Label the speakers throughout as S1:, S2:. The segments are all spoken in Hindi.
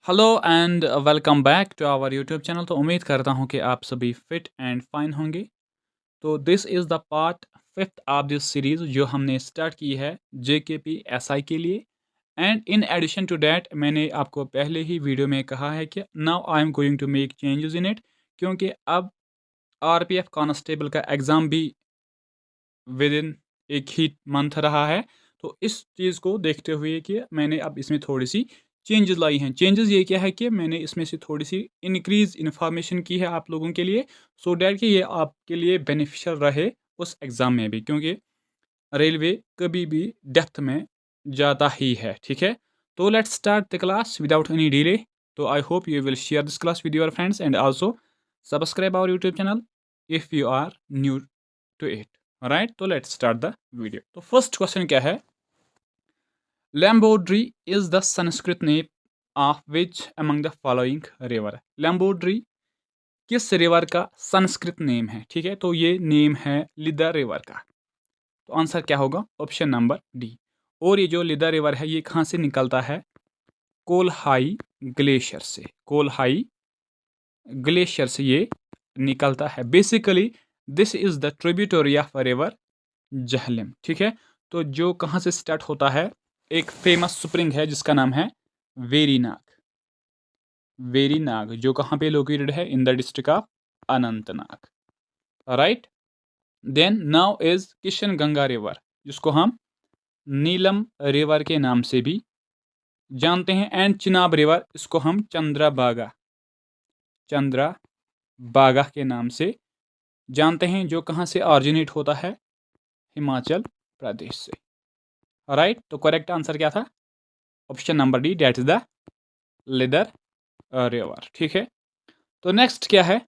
S1: Hello and welcome back to our YouTube channel. तो उम्मीद करता हूँ कि आप सभी फिट एंड फाइन होंगे। तो this is the part fifth of this series जो हमने स्टार्ट की है जेकेपी एसआई के लिए। And in addition to that मैंने आपको पहले ही वीडियो में कहा है कि now I am going to make changes in it, क्योंकि अब आरपीएफ कांस्टेबल का एग्ज़ाम भी विद इन एक ही मंथ रहा है। तो इस चीज़ को देखते हुए कि मैंने अब इसमें थोड़ी सी चेंजेस लाई हैं। चेंजेस ये क्या है कि मैंने इसमें से थोड़ी सी इंक्रीज इन्फॉर्मेशन की है आप लोगों के लिए, सो डैट कि ये आपके लिए बेनिफिशियल रहे उस एग्ज़ाम में भी, क्योंकि रेलवे कभी भी डेप्थ में जाता ही है। ठीक है, तो let's start the class without any delay. तो I hope you will share this class with your friends and also subscribe our YouTube channel if you are new to it. Right, तो लेट्स स्टार्ट द वीडियो। तो फर्स्ट क्वेश्चन क्या है? Lambodari is the Sanskrit name of which among the following river? Lambodari किस रिवर का संस्कृत नेम है? ठीक है, तो ये नेम है लिदर रिवर का। तो आंसर क्या होगा? Option number D. और ये जो लिदर रिवर है ये कहाँ से निकलता है? कोलहाई ग्लेशियर से। कोलहाई ग्लेशियर से ये निकलता है। Basically this is the tributary of river Jhelum. ठीक है, तो जो कहाँ से स्टार्ट होता है, एक फेमस स्प्रिंग है जिसका नाम है वेरीनाग। वेरीनाग जो कहाँ पे लोकेटेड है? In the district of Anantnag. Right, then now is Kishan Ganga river, जिसको हम नीलम रिवर के नाम से भी जानते हैं। एंड चिनाब रिवर, इसको हम चंद्रा बागा के नाम से जानते हैं, जो कहाँ से ऑरिजिनेट होता है? हिमाचल प्रदेश से। राइट, तो करेक्ट आंसर क्या था? Option number D, that is the Lidder river. ठीक है, तो नेक्स्ट क्या है?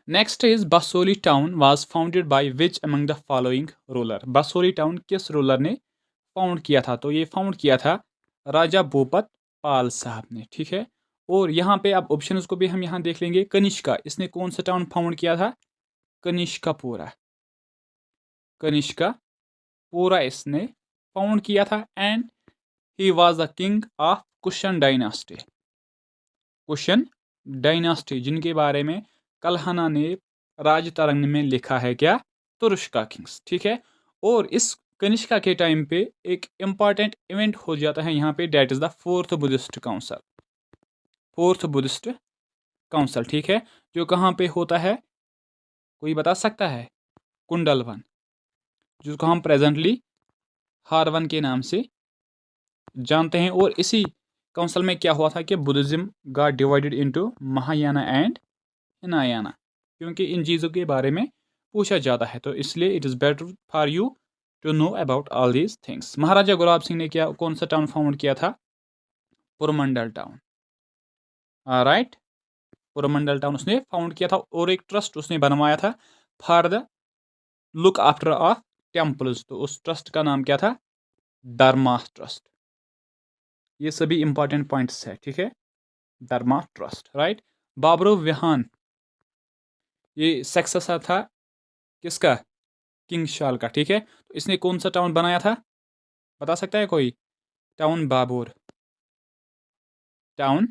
S1: Next is Basohli town was founded by which among the following ruler? Basohli town किस रूलर ने फाउंड किया था? तो ये फाउंड किया था राजा भूपत पाल साहब ने। ठीक है, और यहाँ पे अब ऑप्शंस को भी हम यहाँ देख लेंगे। कनिष्का, इसने कौन सा टाउन फाउंड किया था? कनिष्कापुरा। कनिष्कापुरा इसने फाउंड किया था। And he was the king of cushion dynasty. Cushion dynasty जिनके बारे में कल्हना ने राज तरंग में लिखा है क्या? तुरुष्का किंग्स। ठीक है, और इस कनिष्का के टाइम पे एक इंपॉर्टेंट इवेंट हो जाता है यहाँ पे, that is the fourth Buddhist council. Fourth Buddhist council, ठीक है, जो कहाँ पे होता है? कोई बता सकता है? कुंडलवन, जिसको हम प्रेजेंटली हारवन के नाम से जानते हैं। और इसी काउंसिल में क्या हुआ था कि Buddhism got divided into Mahayana and Hinayana, क्योंकि इन चीज़ों के बारे में पूछा जाता है, तो इसलिए it is better for you to know about all these things. Maharaja Gulab Singh ने क्या कौन सा टाउन फाउंड किया था? Purmandal town. Right, Purmandal town उसने फाउंड किया था, और एक ट्रस्ट उसने बनवाया था for the look after of temples. तो उस ट्रस्ट का नाम क्या था? धर्मा ट्रस्ट। ये सभी इंपॉर्टेंट पॉइंट्स है। ठीक है, धर्मा ट्रस्ट। राइट, बाबरो विहान, ये सक्सेसर था किसका? किंग शाल का। ठीक है, तो इसने कौन सा टाउन बनाया था? बता सकता है कोई? टाउन बाबोर। टाउन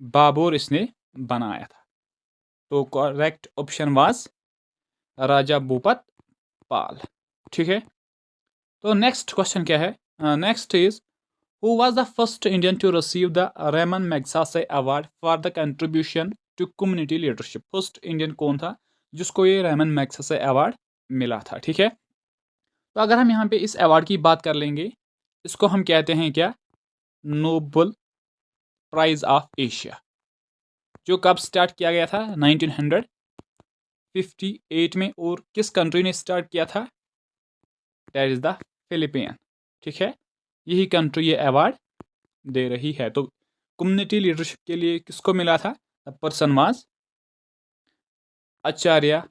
S1: बाबोर इसने बनाया था। तो correct option was Raja Bhupat Pal. ठीक है, तो नेक्स्ट क्वेश्चन क्या है? Next is who was the first Indian to receive the Ramon Magsaysay award for the contribution to community leadership? First Indian कौन था जिसको ये रेमन मैग्सेसे अवार्ड मिला था? ठीक है, तो अगर हम यहाँ पे इस अवार्ड की बात कर लेंगे, इसको हम कहते हैं क्या? नोबल प्राइज ऑफ एशिया, जो कब स्टार्ट किया गया था? 1958 में। और किस कंट्री ने स्टार्ट किया था? That is the Philippine. ठीक है, यही कंट्री ये अवार्ड दे रही है। तो कम्युनिटी लीडरशिप के लिए किसको मिला था? द पर्सन वाज आचार्य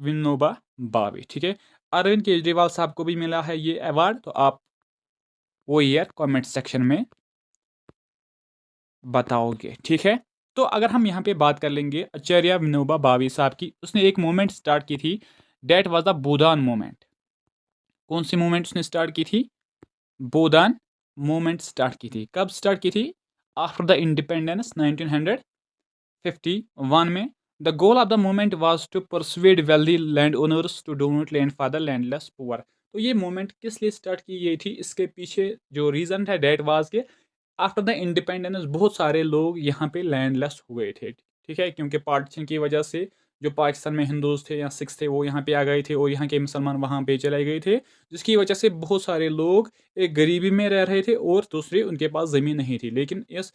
S1: विनोबा भावे। ठीक है, अरविंद केजरीवाल साहब को भी मिला है ये अवार्ड। तो आप वो ईयर कमेंट सेक्शन में बताओगे। ठीक है, तो अगर हम यहाँ पे बात कर लेंगे आचार्य विनोबा भावे साहब की, उसने एक मूवमेंट स्टार्ट की थी, डेट वाज द बोधान मूवमेंट। कौन सी मूवमेंट उसने स्टार्ट की थी? बोधान मूवमेंट स्टार्ट की थी। कब स्टार्ट की थी? आफ्टर द इंडिपेंडेंस 1951 में। The goal of the movement was to persuade wealthy land owners to donate land for the landless poor. तो ये मूवमेंट किस लिए स्टार्ट की गई थी, इसके पीछे जो रीज़न है डेट वाज के आफ्टर द इंडिपेंडेंस बहुत सारे लोग यहाँ पे लैंडलेस हुए थे, ठीक है, क्योंकि पार्टीशन की वजह से जो पाकिस्तान में हिंदूज थे या सिख्स थे वो यहाँ पे आ गए थे और यहाँ के मुसलमान वहाँ पे चले गए थे, जिसकी वजह से बहुत सारे लोग एक गरीबी में रह रहे थे और दूसरे उनके पास ज़मीन नहीं थी। लेकिन इस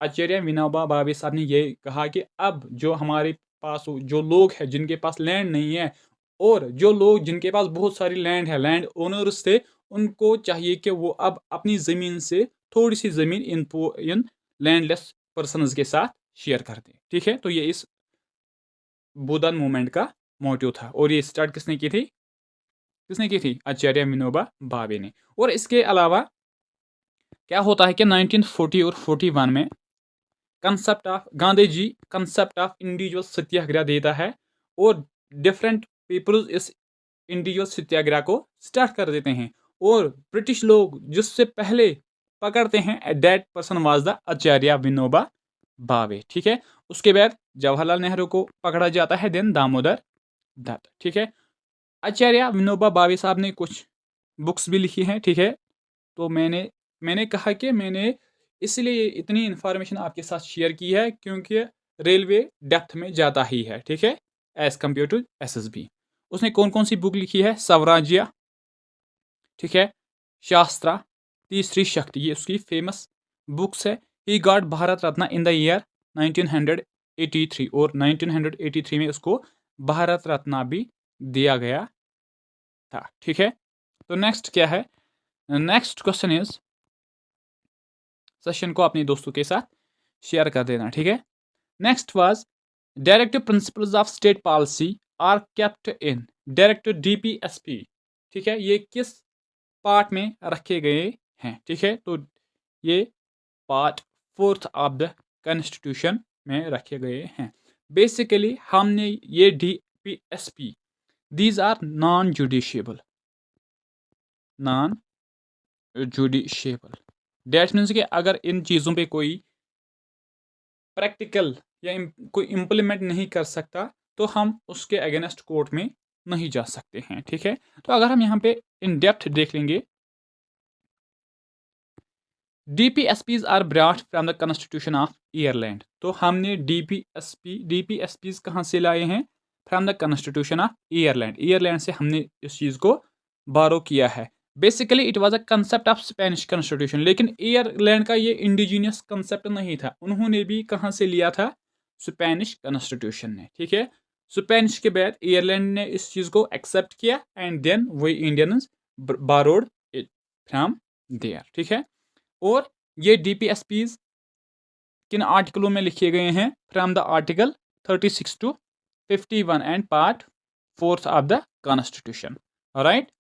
S1: आचार्य विनोबा भावे साहब ने ये कहा कि अब जो हमारे पास जो लोग हैं जिनके पास लैंड नहीं है और जो लोग जिनके पास बहुत सारी लैंड है, लैंड ओनर्स थे, उनको चाहिए कि वो अब अपनी ज़मीन से थोड़ी सी ज़मीन इन लैंडलेस पर्सनस के साथ शेयर कर दें, ठीक है। तो ये इस भूदान मूवमेंट का मोटिव था और ये स्टार्ट किसने की थी? आचार्य विनोबा भावे ने। और इसके अलावा क्या होता है कि 1940 और 41 में concept of Gandhi ji concept of individual satyagraha देता है और डिफरेंट पीपल्स इस इंडिविजुअल सत्याग्रह को स्टार्ट कर देते हैं और ब्रिटिश लोग जिससे पहले पकड़ते हैं दैट पर्सन वाज द आचार्य विनोबा भावे, ठीक है। उसके बाद जवाहरलाल नेहरू को पकड़ा जाता है, देन दामोदर दत्त, ठीक है। आचार्य विनोबा भावे साहब ने कुछ बुक्स भी लिखी हैं, ठीक है। तो मैंने कहा कि मैंने इसलिए इतनी इन्फॉर्मेशन आपके साथ शेयर की है क्योंकि रेलवे डेप्थ में जाता ही है, ठीक है, एज कम्पेयर टू एसएसबी। उसने कौन कौन सी बुक लिखी है? स्वराज्य, ठीक है, शास्त्रा, तीसरी शक्ति, ये उसकी फेमस बुक्स है। He got Bharat Ratna in the year 1983 और 1983 में उसको भारत रत्न भी दिया गया था, ठीक है। तो नेक्स्ट क्या है? नेक्स्ट क्वेश्चन इज, सेशन को अपने दोस्तों के साथ शेयर कर देना, ठीक है। Next was directive principles of state policy are kept in directive DPSP, ठीक है। ये किस पार्ट में रखे गए हैं, ठीक है। तो ये पार्ट 4 ऑफ द कॉन्स्टिट्यूशन में रखे गए हैं। बेसिकली हमने ये DPSP, these are non justiciable that means कि अगर इन चीज़ों पे कोई प्रैक्टिकल या कोई इम्प्लीमेंट नहीं कर सकता तो हम उसके अगेंस्ट कोर्ट में नहीं जा सकते हैं, ठीक है। तो अगर हम यहाँ पे इन डेप्थ देख लेंगे, DPSPs are brought from the constitution of Ireland. तो हमने डीपीएसपीज कहाँ से लाए हैं? From the constitution of Ireland से हमने इस चीज़ को बारो किया है। Basically it was a concept of Spanish constitution, लेकिन आयरलैंड का ये इंडिजीनियस कंसेप्ट नहीं था, उन्होंने भी कहाँ से लिया था? स्पेनिश कॉन्स्टिट्यूशन ने, ठीक है। स्पेनिश के बाद आयरलैंड ने इस चीज़ को एक्सेप्ट किया एंड देन वही Indians borrowed it from there, ठीक है। और ये डीपीएसपीज किन आर्टिकलों में लिखे गए हैं? From the article 36 to 51 and part 4 of the constitution, right.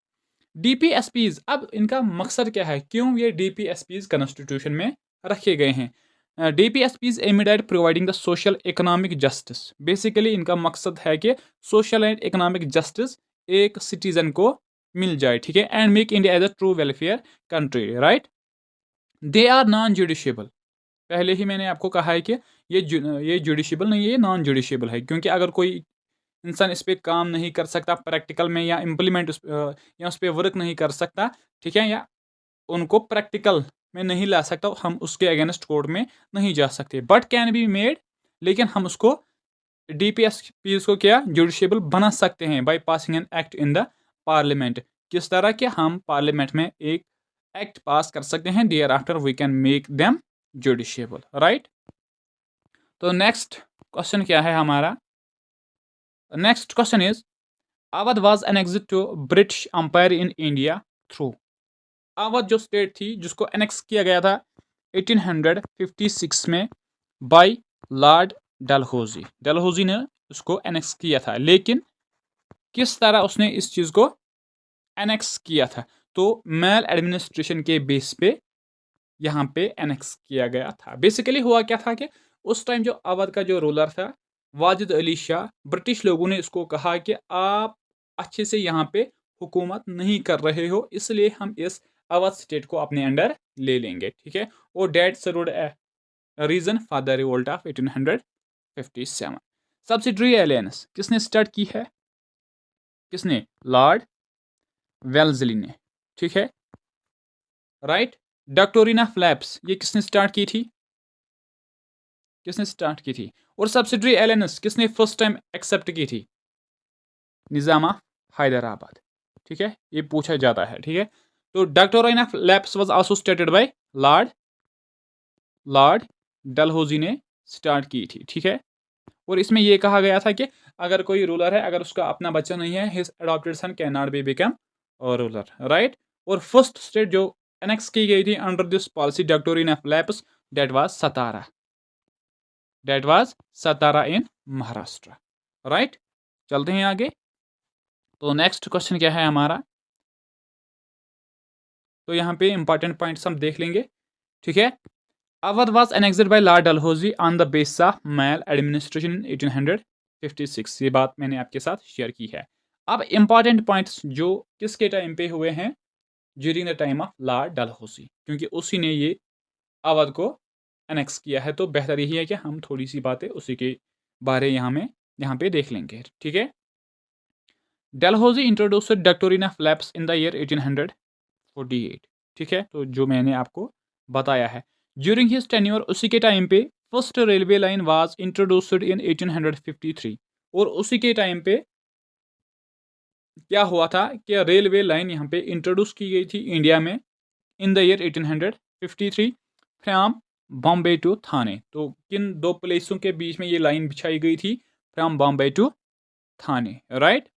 S1: DPSPs, अब इनका मकसद क्या है, क्यों ये डीपीएसपीज कॉन्स्टिट्यूशन में रखे गए हैं? DPSPs aimed at providing the social economic justice. Basically इनका मकसद है कि सोशल एंड इकोनॉमिक जस्टिस एक सिटीजन को मिल जाए, ठीक है, and make India as a true welfare country, right. They are non justiciable, पहले ही मैंने आपको कहा है कि ये जुडिशियबल नहीं है, ये नॉन जुडिशियबल है, क्योंकि अगर कोई इंसान इस पर काम नहीं कर सकता प्रैक्टिकल में या इम्प्लीमेंट या उस पर वर्क नहीं कर सकता, ठीक है, या उनको प्रैक्टिकल में नहीं ला सकता, हम उसके अगेंस्ट कोर्ट में नहीं जा सकते, बट कैन बी मेड, लेकिन हम उसको डीपीएसपीज को क्या जुडिशियबल बना सकते हैं by passing an act in the parliament. किस तरह के? हम पार्लियामेंट में एक एक्ट पास कर सकते हैं, thereafter we can make them justiciable, right. तो नेक्स्ट क्वेश्चन क्या है हमारा? Next question is, Awadh was annexed to British empire in India through. Awadh जो स्टेट थी जिसको एनेक्स किया गया था 1856 में बाय लॉर्ड डलहौजी ने उसको एनेक्स किया था, लेकिन किस तरह उसने इस चीज़ को एनेक्स किया था? तो मेल एडमिनिस्ट्रेशन के बेस पे यहाँ पे एनेक्स किया गया था। बेसिकली हुआ क्या था कि उस टाइम जो अवध का जो रूलर था वाजिद अली शाह, ब्रिटिश लोगों ने इसको कहा कि आप अच्छे से यहाँ पे हुकूमत नहीं कर रहे हो, इसलिए हम इस अवध स्टेट को अपने अंडर ले लेंगे, ठीक है। और that served reason for the revolt of 1857। Subsidiary alliance किसने स्टार्ट की है? किसने? लॉर्ड वेल्जली ने, ठीक है, राइट। डॉक्ट्रिन ऑफ लैप्स ये किसने स्टार्ट की थी? किसने स्टार्ट की थी? और सब्सिडरी अलायंस किसने फर्स्ट टाइम एक्सेप्ट की थी? निजाम ऑफ हैदराबाद, ठीक है, ये पूछा जाता है, ठीक है। तो doctrine of lapse was also stated by lord Dalhousie ने स्टार्ट की थी, ठीक है। और इसमें यह कहा गया था कि अगर कोई रूलर है, अगर उसका अपना बच्चा नहीं है, his adopted son can not be become ruler, right. और फर्स्ट स्टेट जो एनेक्स की गई थी under this policy doctrine of lapse, that was Satara in Maharashtra, right. चलते हैं आगे। तो नेक्स्ट क्वेश्चन क्या है हमारा? तो यहाँ पे इंपॉर्टेंट पॉइंट्स हम देख लेंगे, ठीक है। Awadh was annexed by lord Dalhousie on the basis of maladministration in 1856। ये बात मैंने आपके साथ शेयर की है। अब इंपॉर्टेंट पॉइंट्स जो किसके टाइम पे हुए हैं? During the time of Lord Dalhousie, क्योंकि उसी ने ये अवध को एनेक्स किया है। तो बेहतर यही है कि हम थोड़ी सी बातें उसी के बारे यहाँ पे देख लेंगे, ठीक है। Dalhousie introduced doctrine of lapse in the year 1848, ठीक है। तो जो मैंने आपको बताया है, ड्यूरिंग हिज टेन्योर उसी के टाइम पे first railway line was introduced in 1853। और उसी के टाइम पे क्या हुआ था कि रेलवे लाइन यहाँ पे इंट्रोड्यूस की गई थी इंडिया में in the year 1853 from Bombay to Thane. तो किन दो प्लेसों के बीच में ये लाइन बिछाई गई थी? From Bombay to Thane, right.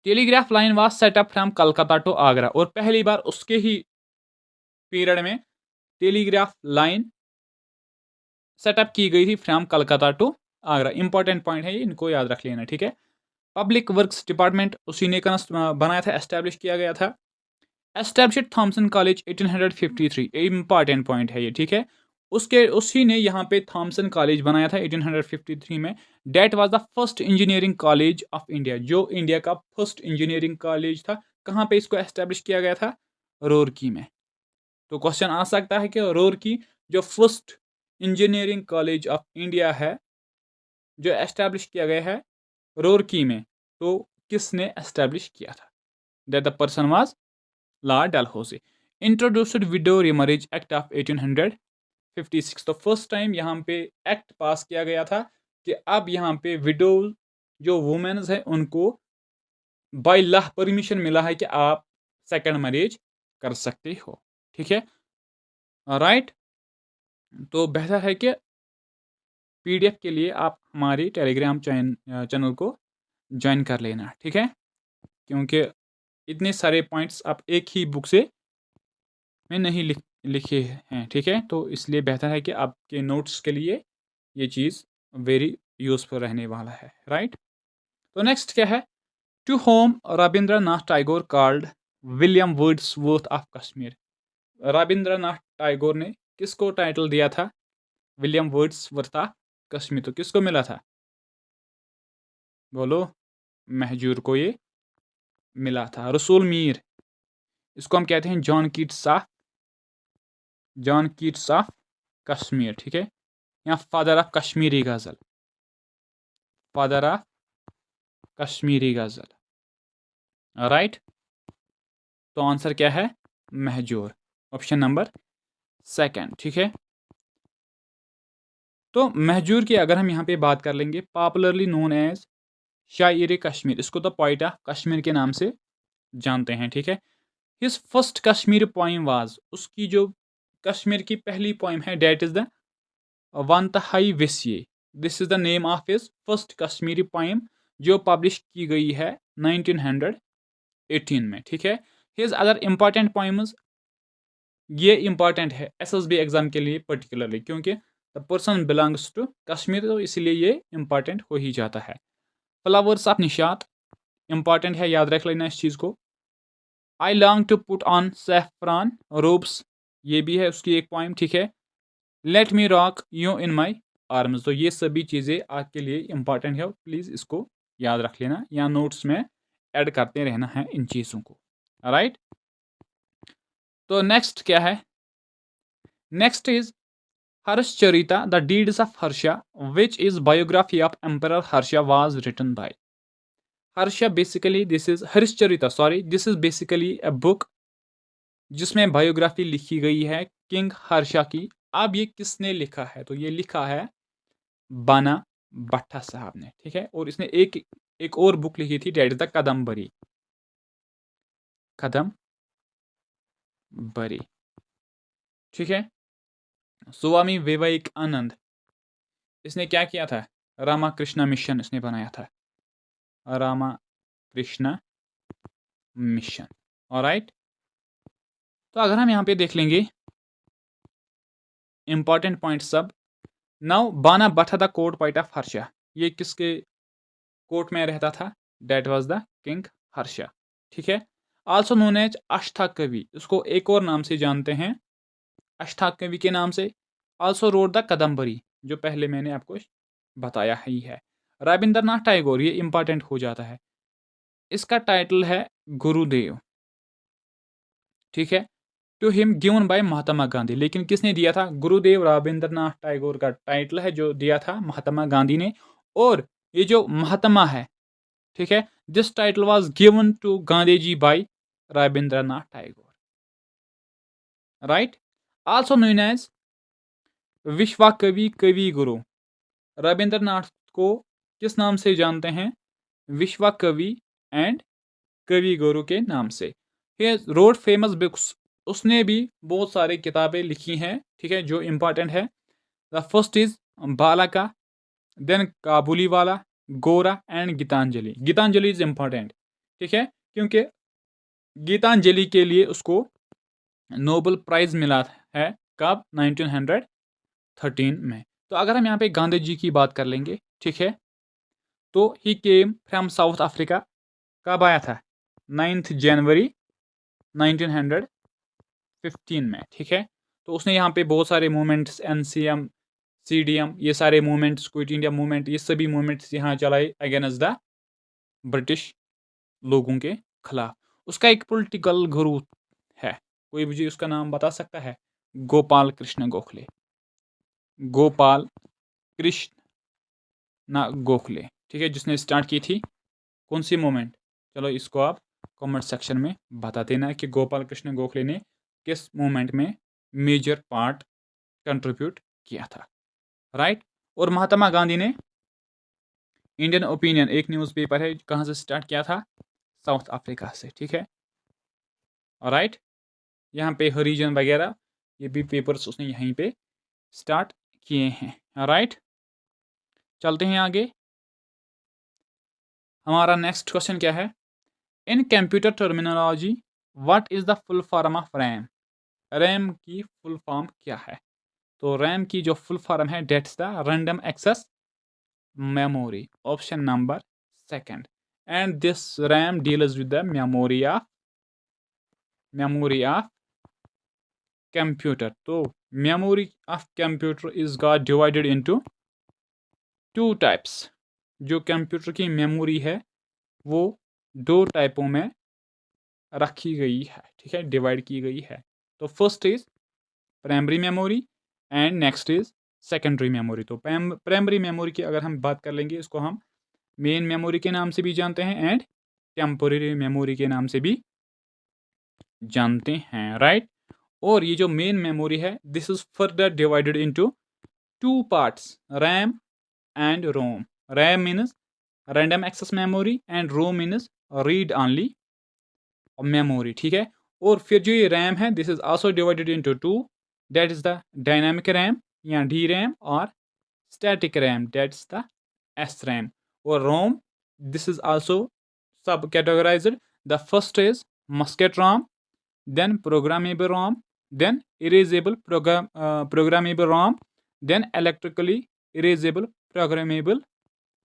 S1: Telegraph line was setup from Calcutta to Agra. और पहली बार उसके ही पीरियड में टेलीग्राफ लाइन सेटअप की गई थी from Calcutta to Agra. Important point है ये, इनको याद रख लेना, ठीक है। पब्लिक वर्क्स डिपार्टमेंट उसी ने बनाया था, एस्टैब्लिश किया गया था। Establish Thomson college 1853, important point है ये, ठीक है। उसी ने यहाँ पे थॉमसन कॉलेज बनाया था 1853 में। That was the first engineering college of India, जो इंडिया का फर्स्ट इंजीनियरिंग कॉलेज था। कहाँ पे इसको एस्टैब्लिश किया गया था? रूरकी में। तो क्वेश्चन आ सकता है कि रूरकी जो first engineering college of India है, जो एस्टैब्लिश किया गया है रूरकी में, तो किसने एस्टैब्लिश किया था? That the person was lord Dalhousie. Introduced widow remarriage act of 1856। तो फर्स्ट टाइम यहाँ पे एक्ट पास किया गया था कि अब यहाँ पे विडो जो वुमेन्स है उनको बाय लॉ परमिशन मिला है कि आप सेकंड मैरिज कर सकते हो, ठीक है, राइट। तो बेहतर है कि पीडीएफ के लिए आप हमारी टेलीग्राम चैनल को ज्वाइन कर लेना, ठीक है, क्योंकि इतने सारे पॉइंट्स आप एक ही बुक से में नहीं लिखे हैं, ठीक है। तो इसलिए बेहतर है कि आपके नोट्स के लिए ये चीज़ वेरी यूजफुल रहने वाला है, राइट। तो नेक्स्ट क्या है? To whom Rabindranath Tagore called William Wordsworth of Kashmir. Rabindranath Tagore ने किसको टाइटल दिया था विलियम वर्ड्सवर्थ ऑफ कश्मीर? तो किसको मिला था? बोलो। महजूर को ये मिला था। रसूल मीर, इसको हम कहते हैं जॉन कीट्स ऑफ कश्मीर, ठीक है, या फादर ऑफ कश्मीरी गजल, राइट। तो आंसर क्या है? महजूर, ऑप्शन नंबर सेकंड, ठीक है। तो महजूर की अगर हम यहाँ पे बात कर लेंगे, पॉपुलरली नोन एज शायर कश्मीर, इसको तो पोइट ऑफ कश्मीर के नाम से जानते हैं, ठीक है। His first Kashmir poem was, उसकी जो कश्मीर की पहली पोइम है, डेट इज द वंतहाई विस्ये। This is the name of his first Kashmiri poem, जो पब्लिश की गई है 1918 में, ठीक है। हिज अदर इंपॉर्टेंट पोइम्स, ये इंपॉर्टेंट है एसएसबी एग्जाम के लिए पर्टिकुलरली, क्योंकि the person belongs to Kashmir, तो इसलिए ये इंपॉर्टेंट हो ही जाता है। फ्लावर्स ऑफ निशात इंपॉर्टेंट है, याद रख लेना इस चीज़ को। I long to put on saffron robes, ये भी है उसकी एक पॉइंट, ठीक है। Let me rock you in my arms, तो ये सभी चीज़ें आपके लिए इंपॉर्टेंट है, प्लीज़ इसको याद रख लेना या नोट्स में ऐड करते रहना है इन चीज़ों को, राइट। तो नेक्स्ट क्या है? Next is Harshcharita, The Deeds of Harsha, which is biography of Emperor Harsha, was written by Harsha. Basically, this is Harshcharita. Sorry, this is basically a book जिसमें बायोग्राफी लिखी गई है किंग हर्षा की। अब ये किसने लिखा है? तो ये लिखा है बाना भट्टा साहब ने, ठीक है। और इसने एक और बुक लिखी थी, डेट द कदम्बरी, कदम्बरी, ठीक है। स्वामी विवेकानंद, इसने क्या किया था? रामाकृष्ण मिशन इसने बनाया था, रामाकृष्ण मिशन। ऑलराइट, तो अगर हम यहाँ पे देख लेंगे इंपॉर्टेंट पॉइंट सब। Now Bana Bhatta the court poet of Harsha, ये किसके कोर्ट में रहता था? That was the king Harsha, ठीक है। आल्सो नोन एज अष्टक कवि, इसको एक और नाम से जानते हैं, अष्टक कवि के नाम से। आल्सो रोड द कदम्बरी, जो पहले मैंने आपको बताया ही है। रविंद्रनाथ टैगोर, ये इंपॉर्टेंट हो जाता है, इसका टाइटल है गुरुदेव, ठीक है। To him given by Mahatma Gandhi, लेकिन किसने दिया था? गुरुदेव रविंद्रनाथ टैगोर का टाइटल है जो दिया था महात्मा गांधी ने। और ये जो महात्मा है, ठीक है, this title was given to Gandhi ji by Rabindranath Tagore, right. Also known as Vishwa Kavi, कवि गुरु, रविंद्रनाथ को किस नाम से जानते हैं? विश्व कवि एंड कवि गुरु के नाम से। ही रोड फेमस बुक्स, उसने भी बहुत सारी किताबें लिखी हैं, ठीक है, जो इंपॉर्टेंट है। The first is Balaka, then Kabuliwala, Gora and Gitanjali. Gitanjali is important, ठीक है, क्योंकि गीतांजलि के लिए उसको नोबेल प्राइज मिला है, कब? 1913 में। तो अगर हम यहाँ पे गांधी जी की बात कर लेंगे, ठीक है, तो ही केम फ्रॉम साउथ अफ्रीका, कब आया था? 9 जनवरी 1915 में, ठीक है। तो उसने यहाँ पे बहुत सारे मूवमेंट्स, NCM, CDM, ये सारे मूवमेंट्स, क्विट इंडिया मूवमेंट, ये सभी मूवमेंट्स यहाँ चलाए अगेंस्ट द ब्रिटिश लोगों के खिलाफ। उसका एक पॉलिटिकल गुरु है, कोई मुझे उसका नाम बता सकता है? गोपाल कृष्ण गोखले, गोपाल कृष्ण गोखले, ठीक है, जिसने स्टार्ट की थी कौन सी मूवमेंट? चलो इसको आप कमेंट सेक्शन में बता देना कि गोपाल कृष्ण गोखले ने किस मूवमेंट में मेजर पार्ट कंट्रीब्यूट किया था, राइट। और महात्मा गांधी ने इंडियन ओपिनियन, एक न्यूज़पेपर है, कहाँ से स्टार्ट किया था? साउथ अफ्रीका से, ठीक है, राइट। यहाँ पे हरिजन वगैरह ये भी पेपर्स उसने यहीं पे स्टार्ट किए हैं, राइट। चलते हैं आगे। हमारा नेक्स्ट क्वेश्चन क्या है? In computer terminology what is the full form of RAM? RAM की फुल फॉर्म क्या है? तो रैम की जो फुल फॉर्म है, that's the random access memory, option number second. And this RAM deals with the memory of computer. तो memory of computer is got divided into 2 types. जो कंप्यूटर की मेमोरी है वो 2 टाइपों में रखी गई है, ठीक है, डिवाइड की गई है। तो first is primary memory and next is secondary memory. तो प्राइमरी मेमोरी की अगर हम बात कर लेंगे, इसको हम मेन मेमोरी के नाम से भी जानते हैं एंड टेम्पोररी मेमोरी के नाम से भी जानते हैं, राइट। और ये जो मेन मेमोरी है, this is further divided into 2 parts, RAM and ROM. RAM means random access memory and ROM means read only memory, ठीक है। और फिर जो ये रैम है, this is also divided into 2, that is the dynamic RAM या डी रैम, और static RAM, that's the S RAM. और ROM, this is also subcategorized. The first is mask ROM, then programmable ROM, then erasable programmable ROM, then electrically erasable programmable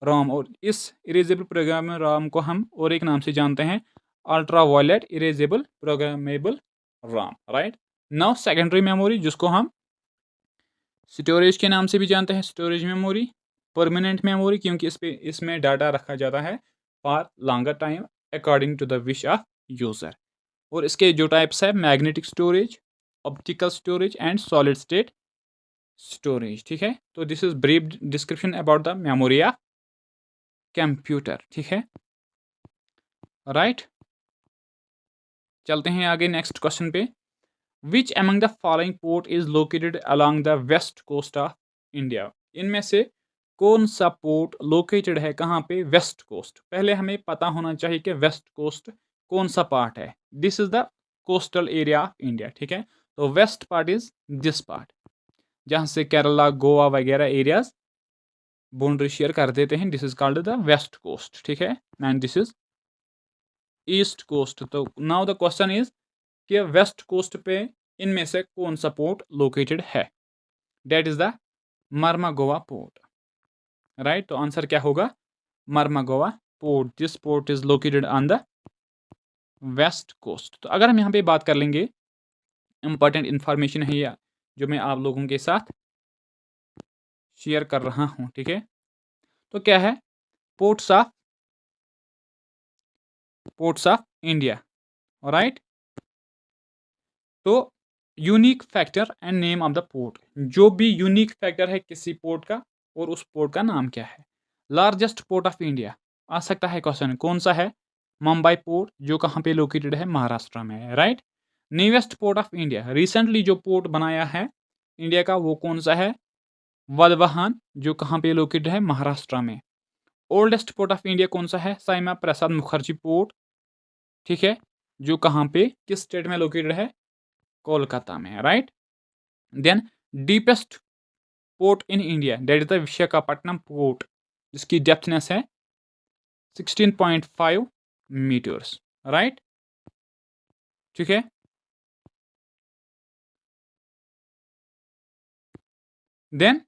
S1: ROM। और इस erasable programmable ROM को हम और एक नाम से जानते हैं, ultraviolet erasable programmable ROM, right. Now secondary memory, जिसको हम स्टोरेज के नाम से भी जानते हैं, स्टोरेज मेमोरी, परमानेंट मेमोरी, क्योंकि इसमें डाटा रखा जाता है for longer time according to the wish of user. और इसके जो टाइप्स है, magnetic storage, optical storage and solid state storage, ठीक है। तो this is brief description about the memory of computer, ठीक है, राइट। चलते हैं आगे नेक्स्ट क्वेश्चन पे। Which among the following port is located along the west coast of India? इनमें से कौन सा पोर्ट लोकेटेड है कहाँ पे? West coast. पहले हमें पता होना चाहिए कि वेस्ट कोस्ट कौन सा पार्ट है। This is the coastal area of India, ठीक है। तो west part is this part, जहाँ से केरला, गोवा वगैरह एरियाज बाउंड्री शेयर कर देते हैं। This is called the west coast, ठीक है, and this is east coast. तो नाउ द क्वेश्चन इज कि वेस्ट कोस्ट पे इनमें से कौन सा पोर्ट लोकेटेड है? That is the Marmagoa port, right. तो आंसर क्या होगा? Marmagoa port. This port is located on the west coast. तो अगर हम यहाँ पे बात कर लेंगे, इंपॉर्टेंट इंफॉर्मेशन है यह जो मैं आप लोगों के साथ शेयर कर रहा हूँ, ठीक है। तो क्या है? Ports of India, right. तो unique factor and name of the port, जो भी यूनिक फैक्टर है किसी पोर्ट का और उस पोर्ट का नाम क्या है। लार्जेस्ट पोर्ट ऑफ इंडिया आ सकता है क्वेश्चन, कौन सा है? मुंबई पोर्ट, जो कहाँ पे लोकेटेड है? महाराष्ट्र में, right. Newest port of India, recently जो पोर्ट बनाया है इंडिया का वो कौन सा है? वलवाहन, जो कहाँ पे लोकेटेड है? महाराष्ट्र में। ओल्डेस्ट पोर्ट ऑफ इंडिया कौन सा है? श्यामा प्रसाद मुखर्जी पोर्ट, ठीक है, जो कहाँ पे, किस स्टेट में लोकेटेड है? कोलकाता में, right. Then deepest port in India, that is the Visakhapatnam port, जिसकी डेप्थनेस है 16.5 मीटर्स, राइट, ठीक है। Then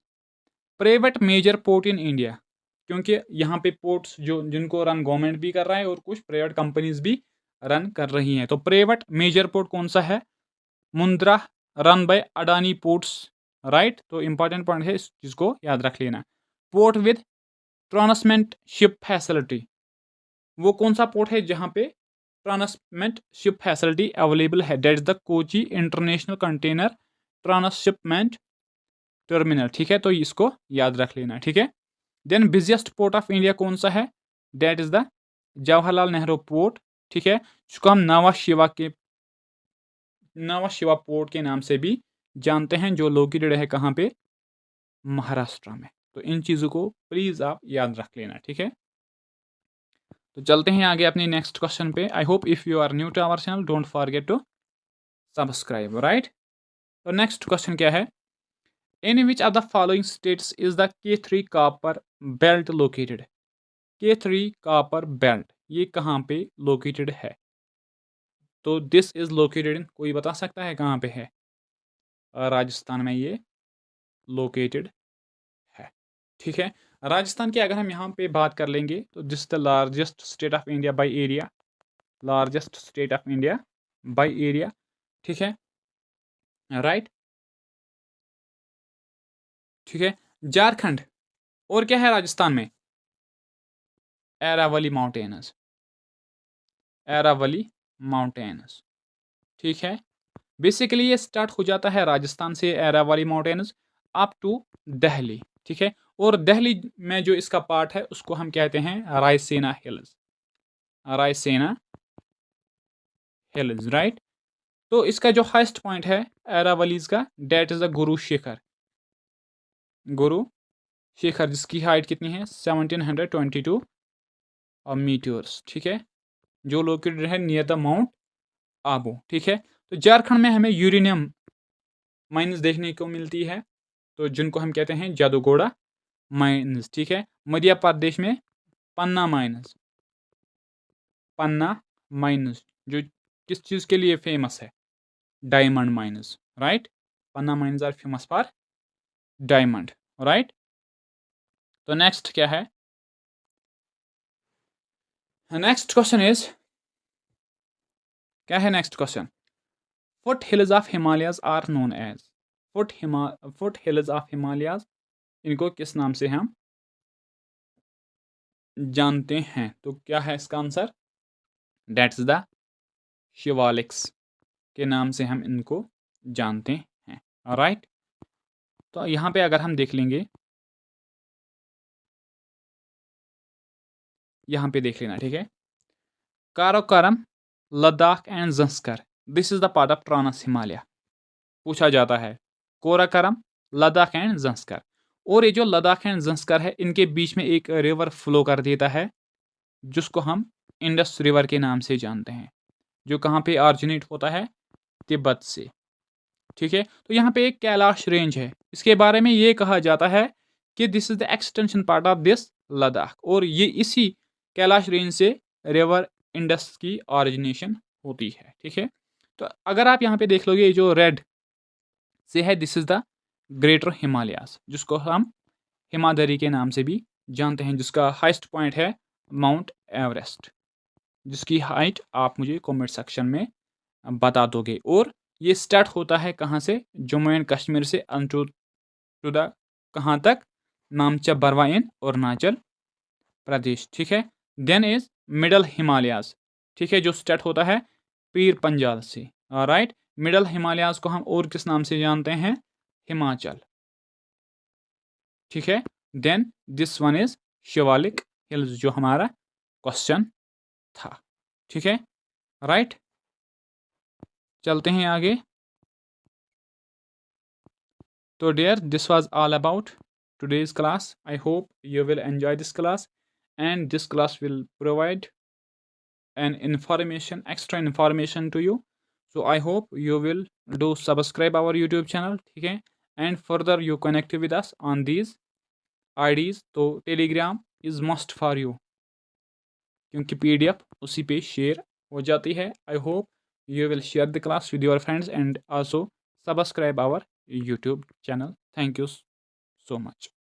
S1: private major port in India, क्योंकि यहाँ पे पोर्ट्स जो जिनको रन गवर्नमेंट भी कर रहा है और कुछ प्राइवेट कंपनीज भी रन कर रही हैं। तो प्राइवेट मेजर पोर्ट कौन सा है? Mundra, run by Adani ports, right. तो इंपॉर्टेंट पॉइंट है, इस चीज को याद रख लेना। Port with transshipment ship facility, वो कौन सा पोर्ट है जहाँ पे ट्रांसमेंट शिप फैसिलिटी अवेलेबल है? That is the Kochi international container transshipment terminal, ठीक है। तो इसको याद रख लेना, ठीक है। Then busiest port of India कौन सा है? That is the Jawaharlal Nehru port, ठीक है, जिसको हम नवा शिवा पोर्ट के नाम से भी जानते हैं, जो लोकेटेड है कहाँ पे? महाराष्ट्र में। तो इन चीज़ों को प्लीज़ आप याद रख लेना, ठीक है। तो चलते हैं आगे अपने नेक्स्ट क्वेश्चन पे। I hope if you are new to our channel don't forget to subscribe, right. तो नेक्स्ट क्वेश्चन क्या है? In which of the following states is the K3 copper belt located? K3 copper belt ये कहाँ पे लोकेटेड है? तो दिस इज लोकेटेड इन, कोई बता सकता है कहाँ पे है? राजस्थान में ये लोकेटेड है, ठीक है। राजस्थान की अगर हम यहाँ पे बात कर लेंगे तो this the largest state of India by area, largest state of India by area, ठीक है, राइट, ठीक है। झारखंड, और क्या है राजस्थान में? एरावली माउंटेन्स, एरावली माउंटेन्स, ठीक है। बेसिकली ये स्टार्ट हो जाता है राजस्थान से, Eravalli mountains up to Delhi, ठीक है। और दिल्ली में जो इसका पार्ट है उसको हम कहते हैं Raisena hills, Raisena hills, right. तो इसका जो हाईएस्ट पॉइंट है एरावलीज का, date is the Guru Shikhar, Guru Shikhar, जिसकी हाइट कितनी है? 1722 मीटर्स, ठीक है, जो लोकेटेड है नियर द माउंट आबू, ठीक है। तो झारखंड में हमें यूरेनियम माइंस देखने को मिलती है, तो जिनको हम कहते हैं जादूगोड़ा माइंस, ठीक है। मध्य प्रदेश में पन्ना माइंस, पन्ना माइंस जो किस चीज़ के लिए फेमस है? Diamond mines, right. Panna mines are famous for diamond, right. तो नेक्स्ट क्या है? नेक्स्ट क्वेश्चन इज, क्या है next question? Foothills of Himalayas are known as, foothills of Himalayas, इनको किस नाम से हम जानते हैं? तो क्या है इसका आंसर? दैट्स द शिवालिक्स के नाम से हम इनको जानते हैं, राइट। तो यहाँ पे अगर हम देख लेंगे, यहाँ पे देख लेना, ठीक है। Karakoram, Ladakh and Zanskar, this is the part of trans Himalaya. पूछा जाता है कोराकरम, लद्दाख एंड जंस्कर। और ये जो लद्दाख एंड जंस्कर है, इनके बीच में एक रिवर फ्लो कर देता है जिसको हम इंडस रिवर के नाम से जानते हैं, जो कहाँ पे ऑरिजिनेट होता है, तिब्बत से, ठीक है। तो यहाँ पे एक कैलाश रेंज है, इसके बारे में ये कहा जाता है कि this is the extension part of this Ladakh, और ये इसी कैलाश रेंज से रिवर इंडस की ऑरिजिनेशन होती है, ठीक है। तो अगर आप यहाँ पे देख लोगे, जो रेड से है, this is the greater Himalayas, जिसको हम हिमाद्री के नाम से भी जानते हैं, जिसका हाइस्ट पॉइंट है माउंट एवरेस्ट, जिसकी हाइट आप मुझे कमेंट सेक्शन में बता दोगे। और ये स्टार्ट होता है कहाँ से, जम्मू एंड कश्मीर से टू द कहाँ तक, नामचा बरवा इन अरुणाचल प्रदेश, ठीक है। देन इज मिडल हिमालयाज, ठीक है, जो स्टार्ट होता है पीर पंजाल से, राइट। मिडल हिमालयाज को हम और किस नाम से जानते हैं, हिमाचल, ठीक है। Then this one is Shivalik hills, जो हमारा क्वेश्चन था, ठीक है, राइट। चलते हैं आगे। तो dear, this was all about today's class. I hope you will enjoy this class, and this class will provide an information, extra information to you. So I hope you will do subscribe our YouTube channel, ठीक है, and further you connect with us on these IDs. तो Telegram is must for you, क्योंकि PDF उसी पे शेयर हो जाती है। I hope you will share the class with your friends and also subscribe our YouTube channel. Thank you so much.